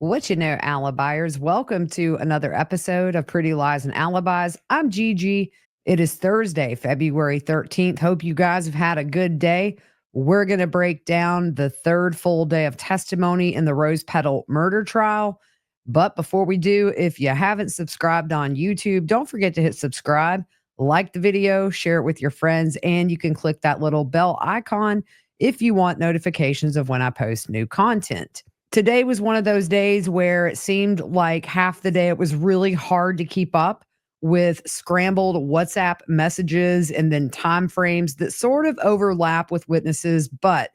What you know, alibis? Welcome to another episode of Pretty Lies and Alibis. I'm Gigi. It is Thursday, February 13th. Hope you guys have had a good day. We're going to break down the third full day of testimony in the Rose Petal murder trial. But before we do, if you haven't subscribed on YouTube, don't forget to hit subscribe, like the video, share it with your friends, and you can click that little bell icon if you want notifications of when I post new content. Today was one of those days where it seemed like half the day it was really hard to keep up with scrambled WhatsApp messages and then time frames that sort of overlap with witnesses, but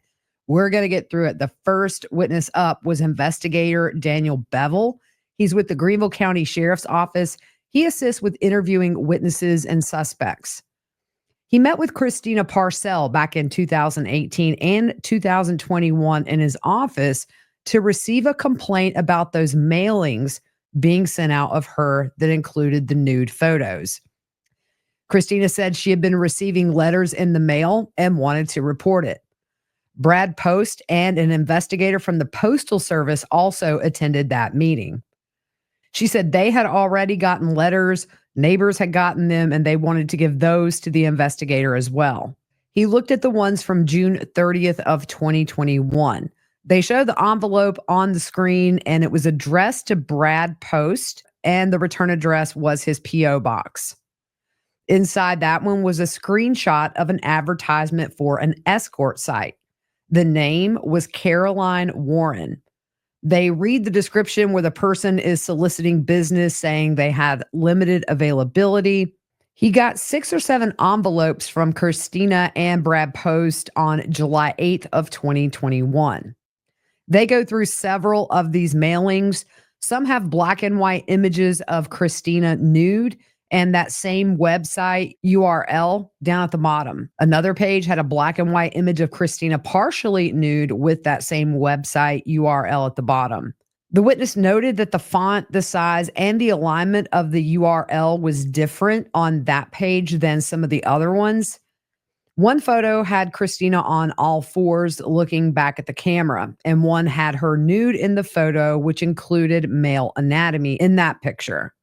we're going to get through it. The first witness up was investigator Daniel Bevel. He's with the Greenville County Sheriff's Office. He assists with interviewing witnesses and suspects. He met with Christina Parcell back in 2018 and 2021 in his office to receive a complaint about those mailings being sent out of her that included the nude photos. Christina said she had been receiving letters in the mail and wanted to report it. Brad Post and an investigator from the Postal Service also attended that meeting. She said they had already gotten letters, neighbors had gotten them, and they wanted to give those to the investigator as well. He looked at the ones from June 30th of 2021. They show the envelope on the screen, and it was addressed to Brad Post, and the return address was his P.O. box. Inside that one was a screenshot of an advertisement for an escort site. The name was Caroline Warren. They read the description where the person is soliciting business, saying they had limited availability. He got 6 or 7 envelopes from Christina and Brad Post on July 8th of 2021. They go through several of these mailings. Some have black and white images of Christina nude and that same website URL down at the bottom. Another page had a black and white image of Christina partially nude with that same website URL at the bottom. The witness noted that the font, the size, and the alignment of the URL was different on that page than some of the other ones. One photo had Christina on all fours looking back at the camera, and one had her nude in the photo, which included male anatomy in that picture.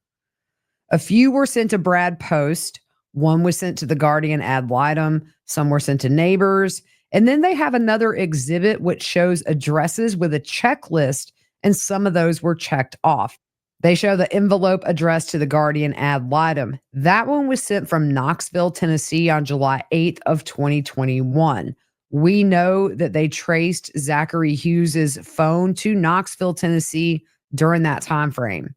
A few were sent to Brad Post. One was sent to the guardian ad litem. Some were sent to neighbors. And then they have another exhibit which shows addresses with a checklist, and some of those were checked off. They show the envelope addressed to the guardian ad litem. That one was sent from Knoxville, Tennessee on July 8th of 2021. We know that they traced Zachary Hughes's phone to Knoxville, Tennessee during that time frame.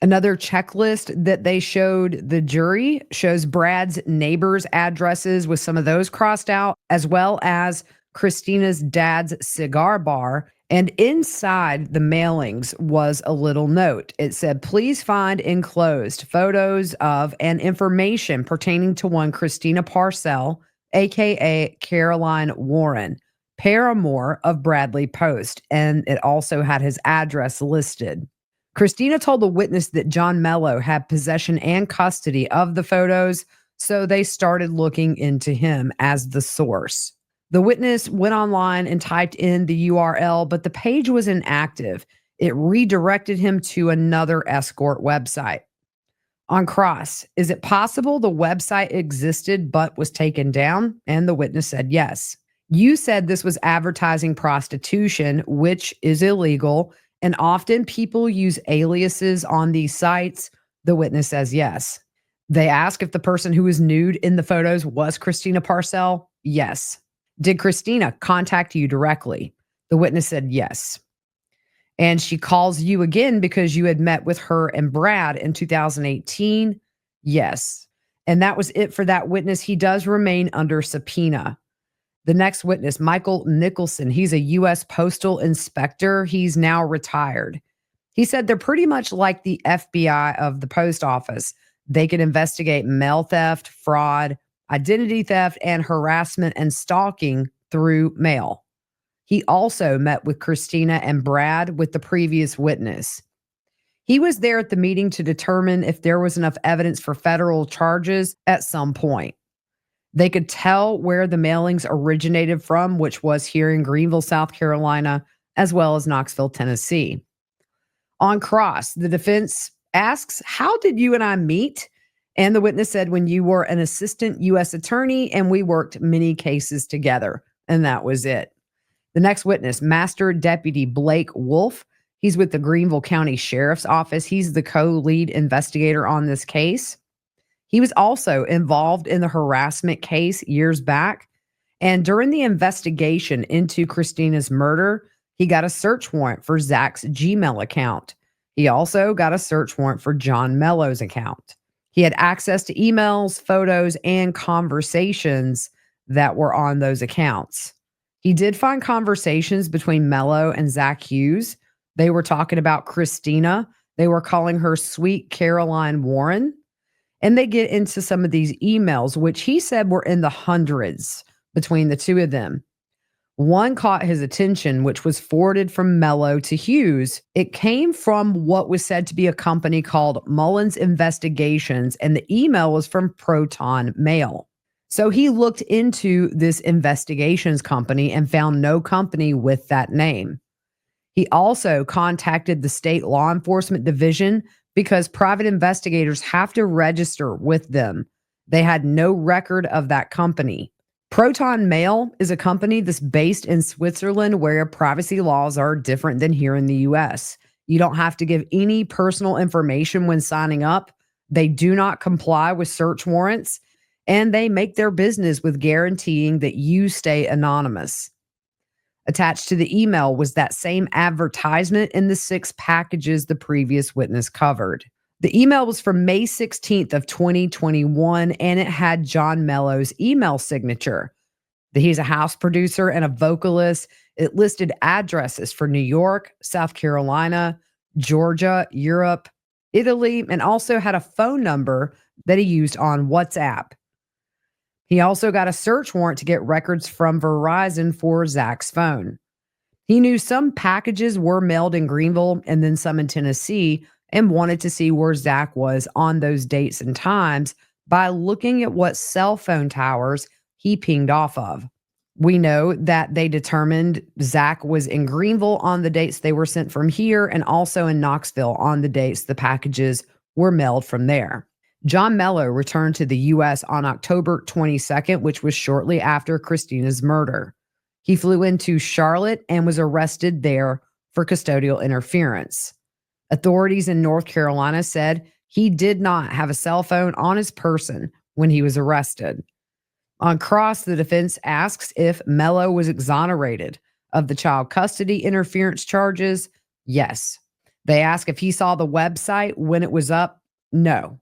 Another checklist that they showed the jury shows Brad's neighbors' addresses with some of those crossed out, as well as Christina's dad's cigar bar. And inside the mailings was a little note. It said, please find enclosed photos of and information pertaining to one Christina Parcell, aka Caroline Warren, paramour of Bradley Post. And it also had his address listed. Christina told the witness that John Mello had possession and custody of the photos, so they started looking into him as the source. The witness went online and typed in the URL, but the page was inactive. It redirected him to another escort website. On cross, is it possible the website existed but was taken down? And the witness said yes. You said this was advertising prostitution, which is illegal, and often people use aliases on these sites. The witness says yes. They ask if the person who was nude in the photos was Christina Parcell. Yes. Did Christina contact you directly? The witness said yes. And she calls you again because you had met with her and Brad in 2018? Yes. And that was it for that witness. He does remain under subpoena. The next witness, Michael Nicholson, he's a U.S. Postal inspector. He's now retired. He said they're pretty much like the FBI of the post office. They can investigate mail theft, fraud, identity theft, and harassment and stalking through mail. He also met with Christina and Brad with the previous witness. He was there at the meeting to determine if there was enough evidence for federal charges at some point. They could tell where the mailings originated from, which was here in Greenville, South Carolina, as well as Knoxville, Tennessee. On cross, the defense asks, "How did you and I meet?" And the witness said, "When you were an assistant U.S. attorney and we worked many cases together." And that was it. The next witness, Master Deputy Blake Wolf. He's with the Greenville County Sheriff's Office. He's the co-lead investigator on this case. He was also involved in the harassment case years back. And during the investigation into Christina's murder, he got a search warrant for Zack's Gmail account. He also got a search warrant for John Mello's account. He had access to emails, photos, and conversations that were on those accounts. He did find conversations between Mello and Zack Hughes. They were talking about Christina. They were calling her Sweet Caroline Warren. And they get into some of these emails, which he said were in the hundreds between the two of them. One caught his attention, which was forwarded from Mello to Hughes. It came from what was said to be a company called Mullins Investigations, and the email was from Proton Mail. So he looked into this investigations company and found no company with that name. He also contacted the state law enforcement division because private investigators have to register with them. They had no record of that company. Proton Mail is a company that's based in Switzerland where privacy laws are different than here in the US. You don't have to give any personal information when signing up. They do not comply with search warrants, and they make their business with guaranteeing that you stay anonymous. Attached to the email was that same advertisement in the 6 packages the previous witness covered. The email was from May 16th of 2021, and it had John Mello's email signature. He's a house producer and a vocalist. It listed addresses for New York, South Carolina, Georgia, Europe, Italy, and also had a phone number that he used on WhatsApp. He also got a search warrant to get records from Verizon for Zack's phone. He knew some packages were mailed in Greenville and then some in Tennessee, and wanted to see where Zack was on those dates and times by looking at what cell phone towers he pinged off of. We know that they determined Zack was in Greenville on the dates they were sent from here, and also in Knoxville on the dates the packages were mailed from there. John Mello returned to the U.S. on October 22nd, which was shortly after Christina's murder. He flew into Charlotte and was arrested there for custodial interference. Authorities in North Carolina said he did not have a cell phone on his person when he was arrested. On cross, the defense asks if Mello was exonerated of the child custody interference charges. Yes. They ask if he saw the website when it was up. No.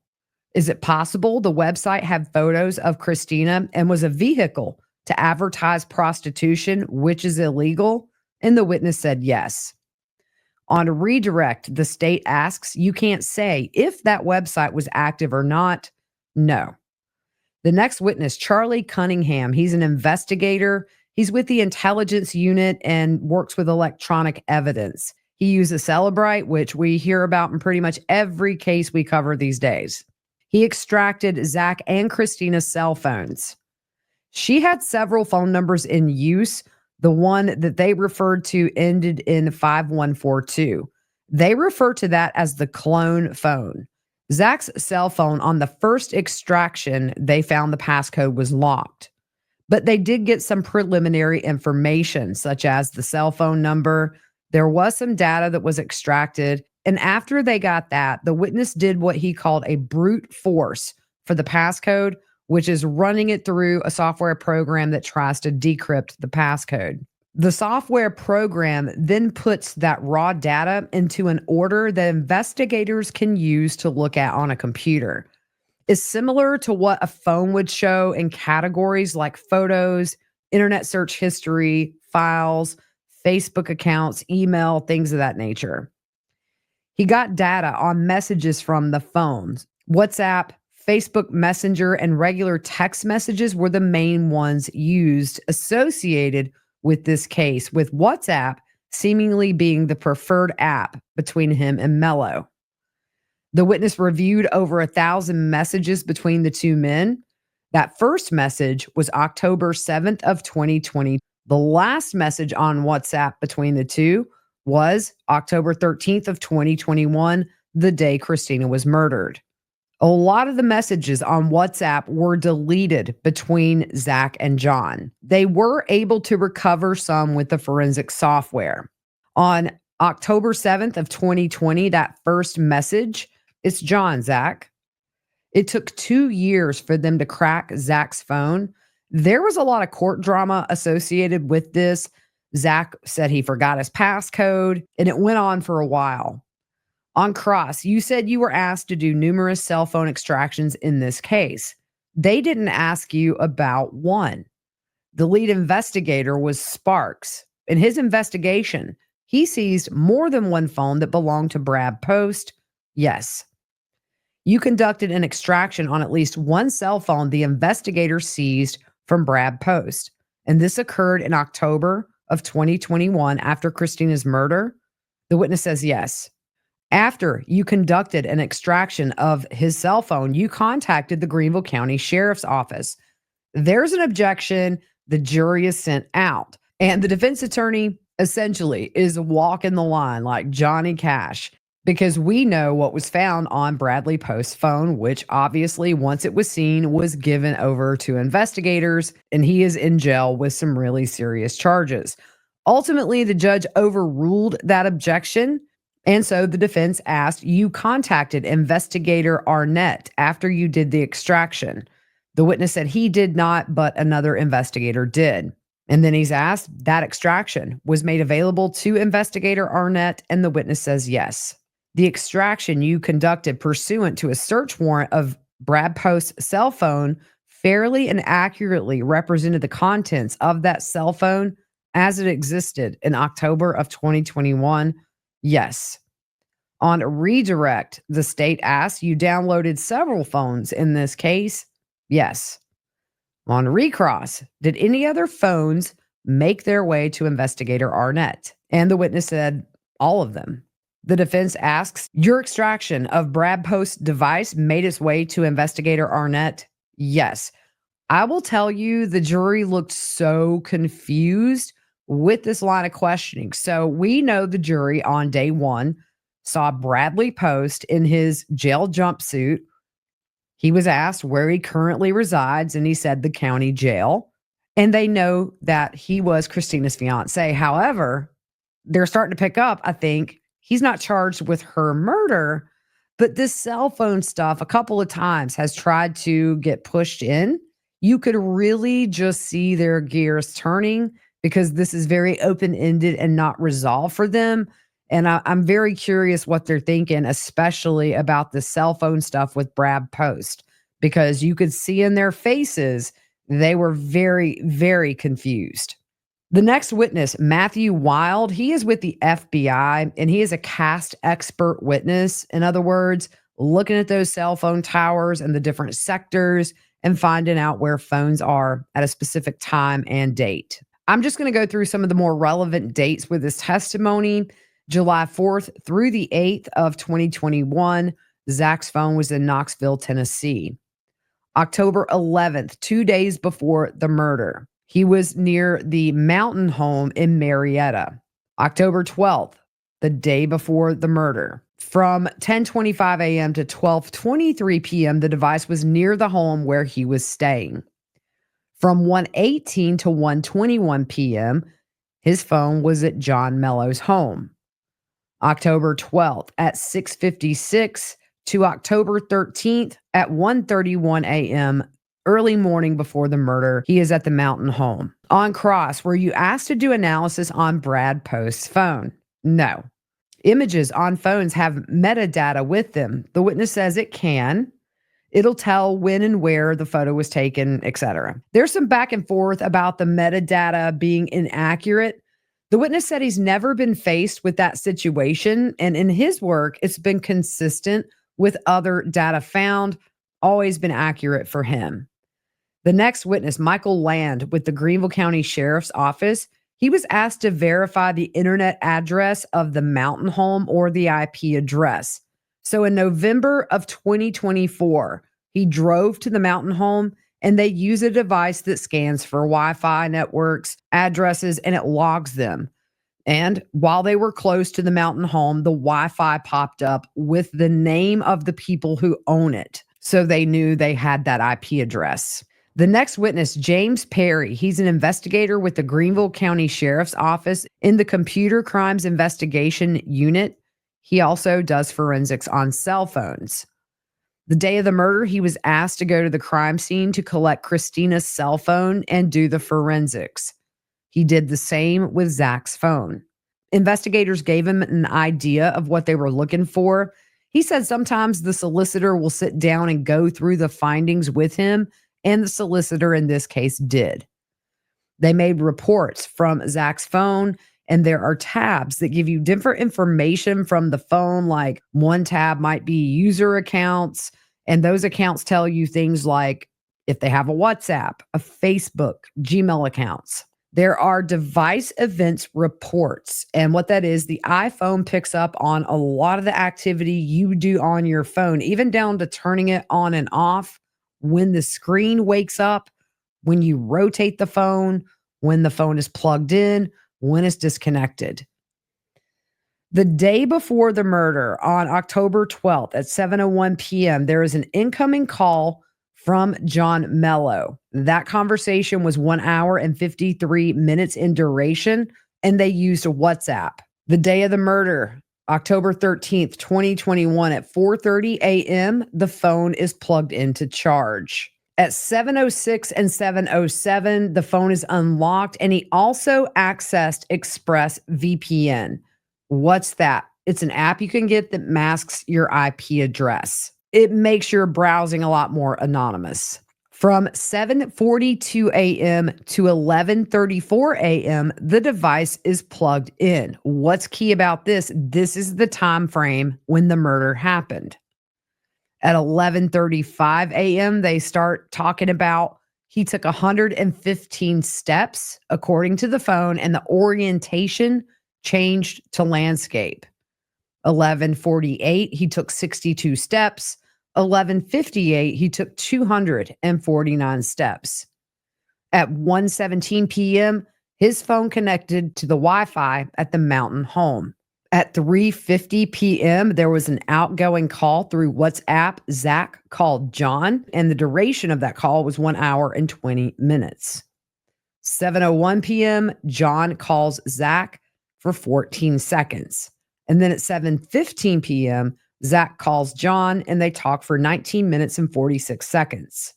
Is it possible the website had photos of Christina and was a vehicle to advertise prostitution, which is illegal? And the witness said yes. On redirect, the state asks, you can't say if that website was active or not. No. The next witness, Charlie Cunningham, he's an investigator. He's with the intelligence unit and works with electronic evidence. He uses Celebrite, which we hear about in pretty much every case we cover these days. He extracted Zack and Christina's cell phones. She had several phone numbers in use. The one that they referred to ended in 5142. They refer to that as the clone phone. Zack's cell phone, on the first extraction, they found the passcode was locked. But they did get some preliminary information, such as the cell phone number. There was some data that was extracted. And after they got that, the witness did what he called a brute force for the passcode, which is running it through a software program that tries to decrypt the passcode. The software program then puts that raw data into an order that investigators can use to look at on a computer. It's similar to what a phone would show in categories like photos, internet search history, files, Facebook accounts, email, things of that nature. He got data on messages from the phones. WhatsApp, Facebook Messenger, and regular text messages were the main ones used associated with this case, with WhatsApp seemingly being the preferred app between him and Mello. The witness reviewed over 1,000 messages between the two men. That first message was October 7th of 2020. The last message on WhatsApp between the two was October 13th of 2021, the day Christina was murdered. A lot of the messages on WhatsApp were deleted between Zack and John. They were able to recover some with the forensic software. On October 7th of 2020, that first message, it's John, Zack. It took 2 years for them to crack Zack's phone. There was a lot of court drama associated with this. Zack said he forgot his passcode, and it went on for a while. On cross, you said you were asked to do numerous cell phone extractions in this case. They didn't ask you about one. The lead investigator was Sparks. In his investigation, he seized more than one phone that belonged to Brad Post. Yes. You conducted an extraction on at least one cell phone the investigator seized from Brad Post. And this occurred in October of 2021 after Christina's murder. The witness says yes. After you conducted an extraction of his cell phone, you contacted the Greenville County Sheriff's Office. There's an objection. The jury is sent out. And the defense attorney essentially is walking the line like Johnny Cash, because we know what was found on Bradley Post's phone, which obviously, once it was seen, was given over to investigators, and he is in jail with some really serious charges. Ultimately, the judge overruled that objection. And so the defense asked, you contacted investigator Arnett after you did the extraction. The witness said he did not, but another investigator did. And then he's asked, that extraction was made available to investigator Arnett, and the witness says yes. The extraction you conducted pursuant to a search warrant of Brad Post's cell phone fairly and accurately represented the contents of that cell phone as it existed in October of 2021. Yes. On a redirect, the state asked, you downloaded several phones in this case. Yes. On recross, did any other phones make their way to investigator Arnett? And the witness said all of them. The defense asks, your extraction of Brad Post's device made its way to investigator Arnett? Yes. I will tell you, the jury looked so confused with this line of questioning. So we know the jury on day one saw Bradley Post in his jail jumpsuit. He was asked where he currently resides, and he said the county jail. And they know that he was Christina's fiance. However, they're starting to pick up, I think, he's not charged with her murder, but this cell phone stuff a couple of times has tried to get pushed in. You could really just see their gears turning because this is very open-ended and not resolved for them. And I'm very curious what they're thinking, especially about the cell phone stuff with Brad Post, because you could see in their faces, they were very, very confused. The next witness, Matthew Wild, he is with the FBI, and he is a cast expert witness. In other words, looking at those cell phone towers and the different sectors and finding out where phones are at a specific time and date. I'm just going to go through some of the more relevant dates with this testimony. July 4th through the 8th of 2021, Zack's phone was in Knoxville, Tennessee. October 11th, 2 days before the murder, he was near the Mountain Home in Marietta. October 12th, the day before the murder, from 10:25 a.m. to 12:23 p.m., the device was near the home where he was staying. From 1:18 to 1:21 p.m., his phone was at John Mello's home. October 12th at 6:56 to October 13th at 1:31 a.m., early morning before the murder, he is at the Mountain Home. On cross, were you asked to do analysis on Brad Post's phone? No. Images on phones have metadata with them. The witness says it can. It'll tell when and where the photo was taken, etc. There's some back and forth about the metadata being inaccurate. The witness said he's never been faced with that situation, and in his work, it's been consistent with other data found, always been accurate for him. The next witness, Michael Land with the Greenville County Sheriff's Office, he was asked to verify the internet address of the Mountain Home or the IP address. So in November of 2024, he drove to the Mountain Home and they use a device that scans for Wi-Fi networks, addresses, and it logs them. And while they were close to the mountain home, the Wi Fi popped up with the name of the people who own it. So they knew they had that IP address. The next witness, James Perry, he's an investigator with the Greenville County Sheriff's Office in the Computer Crimes Investigation Unit. He also does forensics on cell phones. The day of the murder, he was asked to go to the crime scene to collect Christina's cell phone and do the forensics. He did the same with Zack's phone. Investigators gave him an idea of what they were looking for. He said sometimes the solicitor will sit down and go through the findings with him, and the solicitor in this case did. They made reports from Zack's phone, and there are tabs that give you different information from the phone. Like one tab might be user accounts, and those accounts tell you things like if they have a WhatsApp, a Facebook, Gmail accounts. There are device events reports. And what that is, the iPhone picks up on a lot of the activity you do on your phone, even down to turning it on and off, when the screen wakes up, when you rotate the phone, when the phone is plugged in, when it's disconnected. The day before the murder, on October 12th at 7:01 p.m., there is an incoming call from John Mello. That conversation was 1 hour and 53 minutes in duration, and they used WhatsApp. The day of the murder, October 13th, 2021, at 4:30 a.m., the phone is plugged into charge. At 7:06 and 7:07, the phone is unlocked, and he also accessed Express VPN. What's that? It's an app you can get that masks your IP address. It makes your browsing a lot more anonymous. From 7:42 a.m. to 11:34 a.m., the device is plugged in. What's key about this? This is the time frame when the murder happened. At 11:35 a.m., they start talking about he took 115 steps, according to the phone, and the orientation changed to landscape. 11:48, he took 62 steps. 11:58, he took 249 steps. At 1:17 p.m., his phone connected to the Wi-Fi at the mountain home. At 3:50 p.m., there was an outgoing call through WhatsApp. Zack called John, and the duration of that call was 1 hour and 20 minutes. 7:01 p.m., John calls Zack for 14 seconds. And then at 7:15 p.m., Zack calls John, and they talk for 19 minutes and 46 seconds.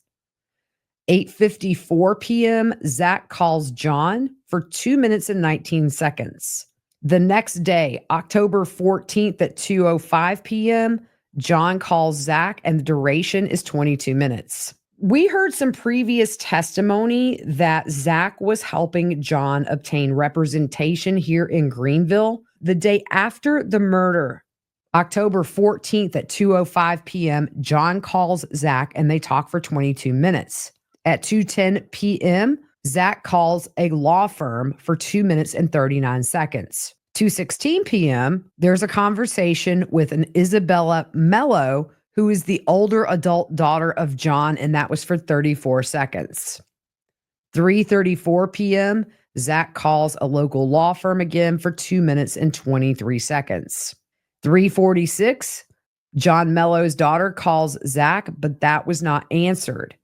8:54 p.m., Zack calls John for 2 minutes and 19 seconds. The next day, October 14th at 2:05 p.m., John calls Zack, and the duration is 22 minutes. We heard some previous testimony that Zack was helping John obtain representation here in Greenville. The day after the murder, October 14th at 2:05 p.m., John calls Zack, and they talk for 22 minutes. At 2:10 p.m., Zack calls a law firm for 2 minutes and 39 seconds. 2:16 p.m., there's a conversation with an Isabella Mello, who is the older adult daughter of John, and that was for 34 seconds. 3:34 p.m., Zack calls a local law firm again for 2 minutes and 23 seconds. 3:46, John Mello's daughter calls Zack, but that was not answered.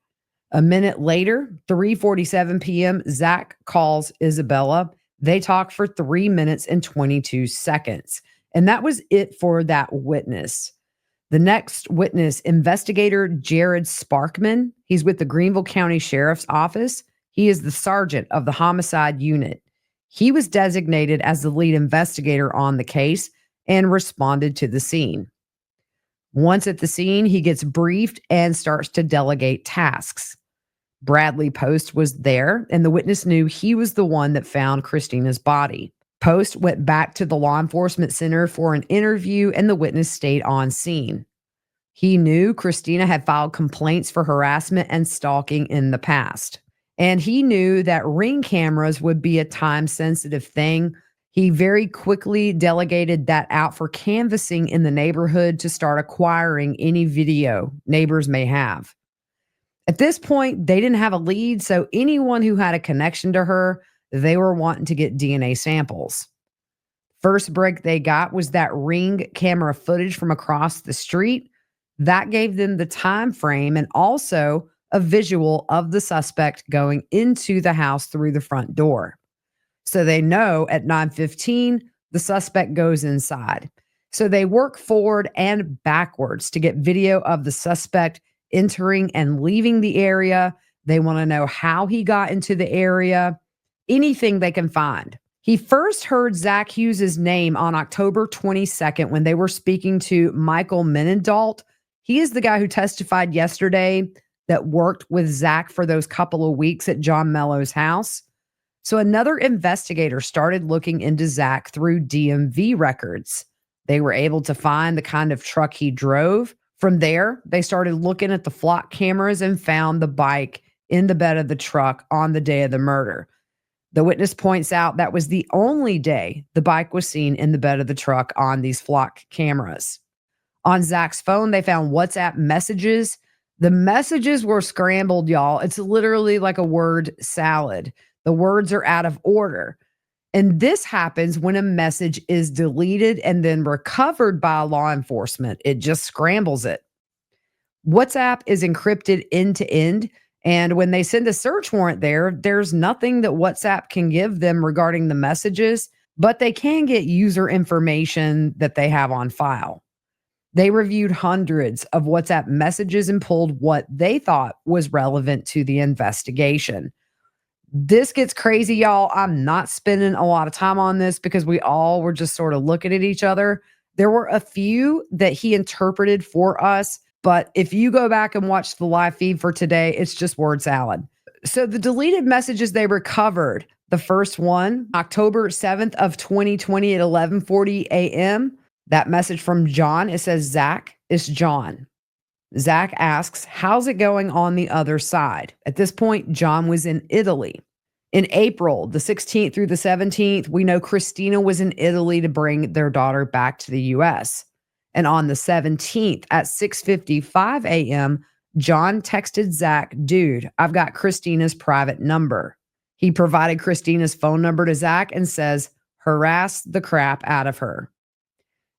A minute later, 3:47 p.m., Zack calls Isabella. They talk for 3 minutes and 22 seconds. And that was it for that witness. The next witness, investigator Jared Sparkman. He's with the Greenville County Sheriff's Office. He is the sergeant of the homicide unit. He was designated as the lead investigator on the case and responded to the scene. Once at the scene, he gets briefed and starts to delegate tasks. Bradley Post was there, and the witness knew he was the one that found Christina's body. Post went back to the law enforcement center for an interview, and the witness stayed on scene. He knew Christina had filed complaints for harassment and stalking in the past. And he knew that ring cameras would be a time-sensitive thing. He very quickly delegated that out for canvassing in the neighborhood to start acquiring any video neighbors may have. At this point, they didn't have a lead, so anyone who had a connection to her, they were wanting to get DNA samples. First break they got was that ring camera footage from across the street. That gave them the time frame and also a visual of the suspect going into the house through the front door. So they know at 9:15 the suspect goes inside. So they work forward and backwards to get video of the suspect entering and leaving the area. They want to know how he got into the area, anything they can find. He first heard Zack Hughes' name on October 22nd when they were speaking to Michael Menendalt. He is the guy who testified yesterday that worked with Zack for those couple of weeks at John Mello's house. So another investigator started looking into Zack through DMV records. They were able to find the kind of truck he drove. From there, they started looking at the flock cameras and found the bike in the bed of the truck on the day of the murder. The witness points out that was the only day the bike was seen in the bed of the truck on these flock cameras. On Zack's phone, they found WhatsApp messages. The messages were scrambled, y'all. It's literally like a word salad. The words are out of order. And this happens when a message is deleted and then recovered by law enforcement. It just scrambles it. WhatsApp is encrypted end to end. And when they send a search warrant there's nothing that WhatsApp can give them regarding the messages, but they can get user information that they have on file. They reviewed hundreds of WhatsApp messages and pulled what they thought was relevant to the investigation. This gets crazy, y'all. I'm not spending a lot of time on this because we all were just sort of looking at each other. There were a few that he interpreted for us, but if you go back and watch the live feed for today, it's just word salad. So the deleted messages they recovered, the first one, October 7th of 2020 at 11:40 a.m., that message from John, it says, Zack, it's John. Zack asks, how's it going on the other side? At this point, John was in Italy. In April, the 16th through the 17th, we know Christina was in Italy to bring their daughter back to the U.S. And on the 17th at 6:55 a.m., John texted Zack, dude, I've got Christina's private number. He provided Christina's phone number to Zack and says, harass the crap out of her.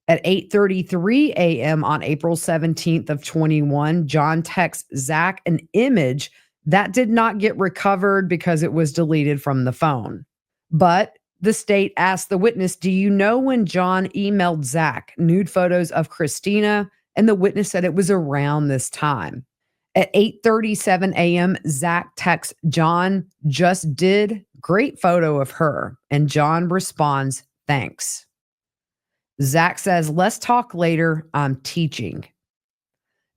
At 8:33 a.m. on April 17th of 21, John texts Zack an image that did not get recovered because it was deleted from the phone. But the state asked the witness, do you know when John emailed Zack nude photos of Christina? And the witness said it was around this time. At 8:37 a.m., Zack texts John, just did, great photo of her. And John responds, thanks. Zack says, let's talk later. I'm teaching.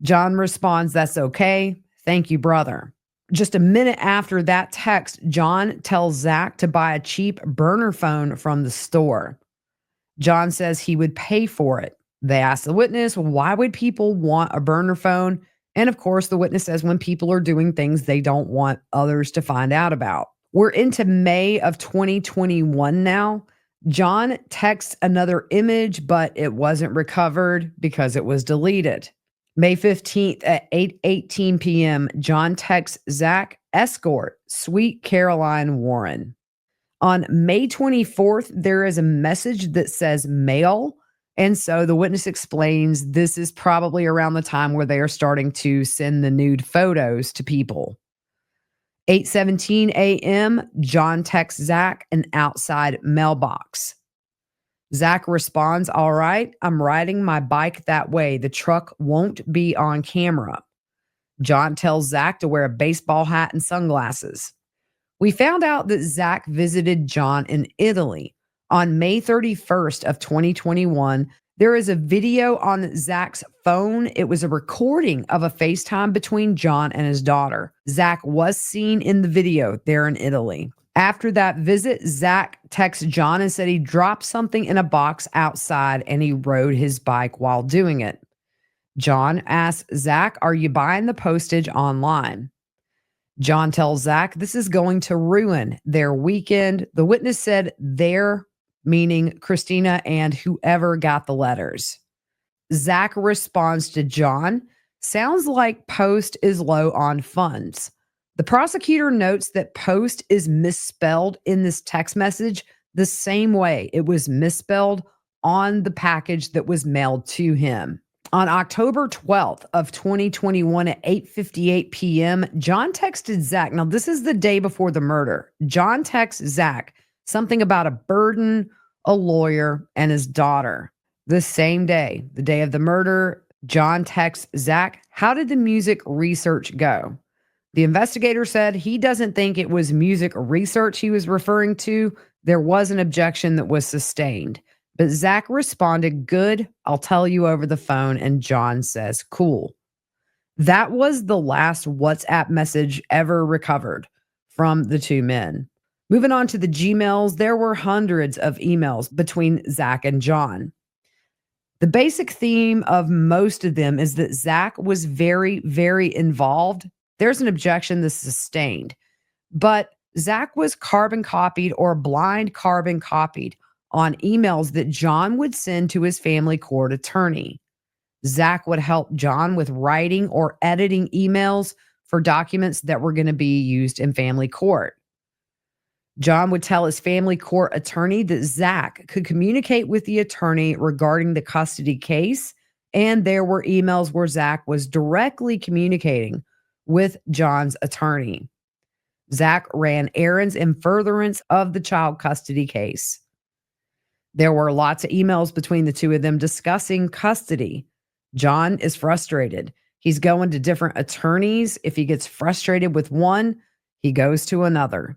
John responds, that's okay. Thank you, brother. Just a minute after that text, John tells Zack to buy a cheap burner phone from the store. John says he would pay for it. They ask the witness, why would people want a burner phone? And of course, the witness says when people are doing things they don't want others to find out about. We're into May of 2021 now. John texts another image, but it wasn't recovered because it was deleted. May 15th at 8:18 p.m., John texts Zack, escort, sweet Caroline Warren. On May 24th, there is a message that says mail. And so the witness explains this is probably around the time where they are starting to send the nude photos to people. 8:17 a.m., John texts Zack an outside mailbox. Zack responds, all right, I'm riding my bike that way. The truck won't be on camera. John tells Zack to wear a baseball hat and sunglasses. We found out that Zack visited John in Italy. On May 31st of 2021, there is a video on Zack's phone. It was a recording of a FaceTime between John and his daughter. Zack was seen in the video there in Italy. After that visit, Zack texted John and said he dropped something in a box outside and he rode his bike while doing it. John asked Zack, are you buying the postage online? John tells Zack this is going to ruin their weekend. The witness said their, meaning Christina and whoever got the letters. Zack responds to John, sounds like Post is low on funds. The prosecutor notes that Post is misspelled in this text message the same way it was misspelled on the package that was mailed to him. On October 12th of 2021 at 8:58 p.m., John texted Zack. Now, this is the day before the murder. John texts Zack something about a burden, a lawyer, and his daughter. The same day, the day of the murder, John texts Zack, "How did the music research go?" The investigator said he doesn't think it was music research he was referring to. There was an objection that was sustained. But Zack responded, "Good, I'll tell you over the phone." And John says, "Cool." That was the last WhatsApp message ever recovered from the two men. Moving on to the Gmails, there were hundreds of emails between Zack and John. The basic theme of most of them is that Zack was very, very involved. There's an objection that's sustained, but Zack was carbon copied or blind carbon copied on emails that John would send to his family court attorney. Zack would help John with writing or editing emails for documents that were going to be used in family court. John would tell his family court attorney that Zack could communicate with the attorney regarding the custody case, and there were emails where Zack was directly communicating with John's attorney. Zack ran errands in furtherance of the child custody case. There were lots of emails between the two of them discussing custody. John is frustrated. He's going to different attorneys. If he gets frustrated with one, he goes to another.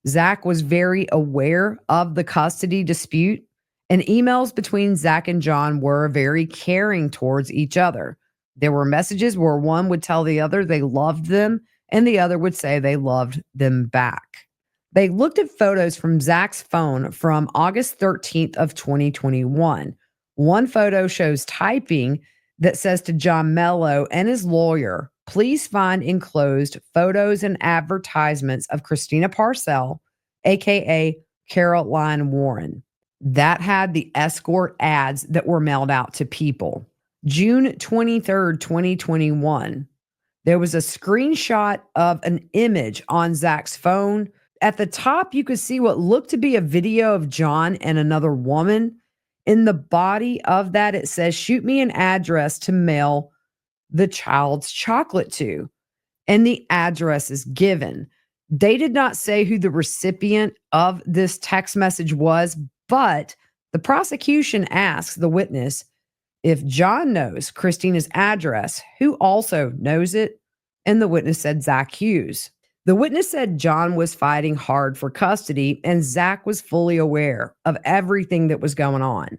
Zack was very aware of the custody dispute, and emails between Zack and John were very caring towards each other. There were messages where one would tell the other they loved them, and the other would say they loved them back. They looked at photos from Zack's phone from August 13th of 2021. One photo shows typing that says to John Mello and his lawyer, "Please find enclosed photos and advertisements of Christina Parcell, aka Caroline Warren." That had the escort ads that were mailed out to people. June 23rd, 2021. There was a screenshot of an image on Zack's phone. At the top, you could see what looked to be a video of John and another woman. In the body of that, it says, "Shoot me an address to mail the child's chocolate to." And the address is given. They did not say who the recipient of this text message was, but the prosecution asks the witness if John knows Christina's address, who also knows it, and the witness said Zack Hughes. The witness said John was fighting hard for custody, and Zack was fully aware of everything that was going on.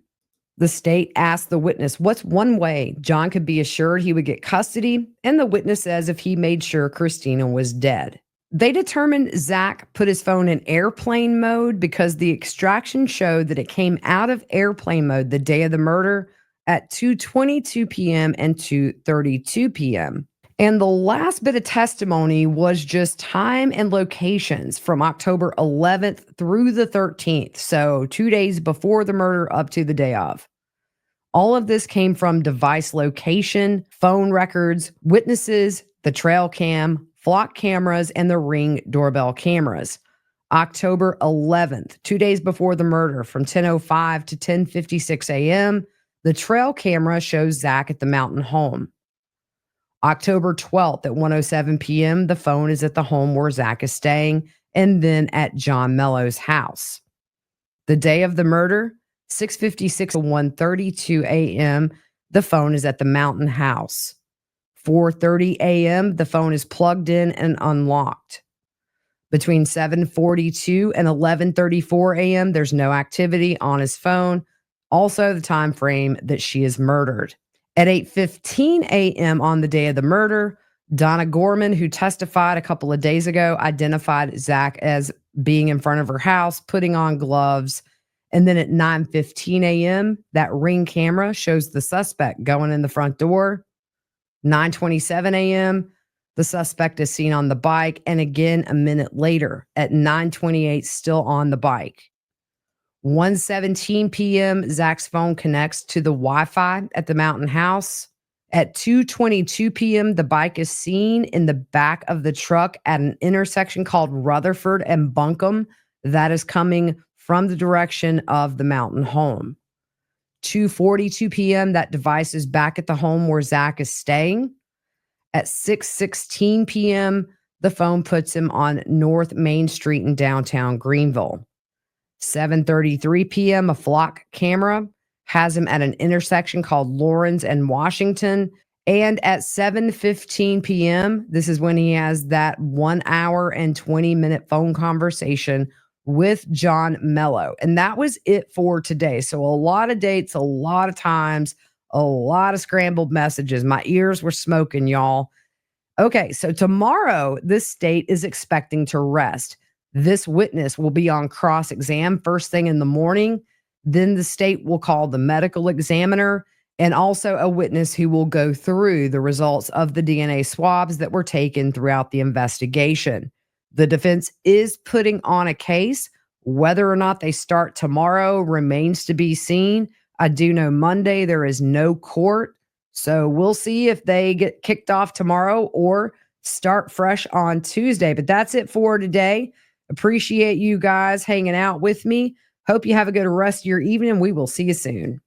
The state asked the witness what's one way John could be assured he would get custody, and the witness says if he made sure Christina was dead. They determined Zack put his phone in airplane mode because the extraction showed that it came out of airplane mode the day of the murder at 2:22 p.m. and 2:32 p.m. And the last bit of testimony was just time and locations from October 11th through the 13th. So 2 days before the murder up to the day of. All of this came from device location, phone records, witnesses, the trail cam, flock cameras, and the Ring doorbell cameras. October 11th, 2 days before the murder, from 10:05 to 10:56 a.m., the trail camera shows Zack at the mountain home. October 12th at 1:07 p.m., the phone is at the home where Zack is staying, and then at John Mello's house. The day of the murder, 6:56 to 1:32 a.m., the phone is at the mountain house. 4:30 a.m., the phone is plugged in and unlocked. Between 7:42 and 11:34 a.m., there's no activity on his phone. Also, the time frame that she is murdered. At 8:15 a.m. on the day of the murder, Donna Gorman, who testified a couple of days ago, identified Zack as being in front of her house, putting on gloves. And then at 9:15 a.m., that Ring camera shows the suspect going in the front door. 9:27 a.m., the suspect is seen on the bike. And again, a minute later at 9:28, still on the bike. 1:17 p.m., Zack's phone connects to the Wi-Fi at the mountain house. At 2:22 p.m., the bike is seen in the back of the truck at an intersection called Rutherford and Buncombe that is coming from the direction of the mountain home. 2:42 p.m., that device is back at the home where Zack is staying. At 6:16 p.m., the phone puts him on North Main Street in downtown Greenville. 7:33 p.m., a flock camera has him at an intersection called Lawrence and Washington. And at 7:15 p.m., this is when he has that 1 hour and 20-minute phone conversation with John Mello. And that was it for today. So a lot of dates, a lot of times, a lot of scrambled messages. My ears were smoking, y'all. Okay, so tomorrow, this state is expecting to rest. This witness will be on cross exam first thing in the morning. Then the state will call the medical examiner and also a witness who will go through the results of the DNA swabs that were taken throughout the investigation. The defense is putting on a case. Whether or not they start tomorrow remains to be seen. I do know Monday there is no court. So we'll see if they get kicked off tomorrow or start fresh on Tuesday. But that's it for today. Appreciate you guys hanging out with me. Hope you have a good rest of your evening. We will see you soon.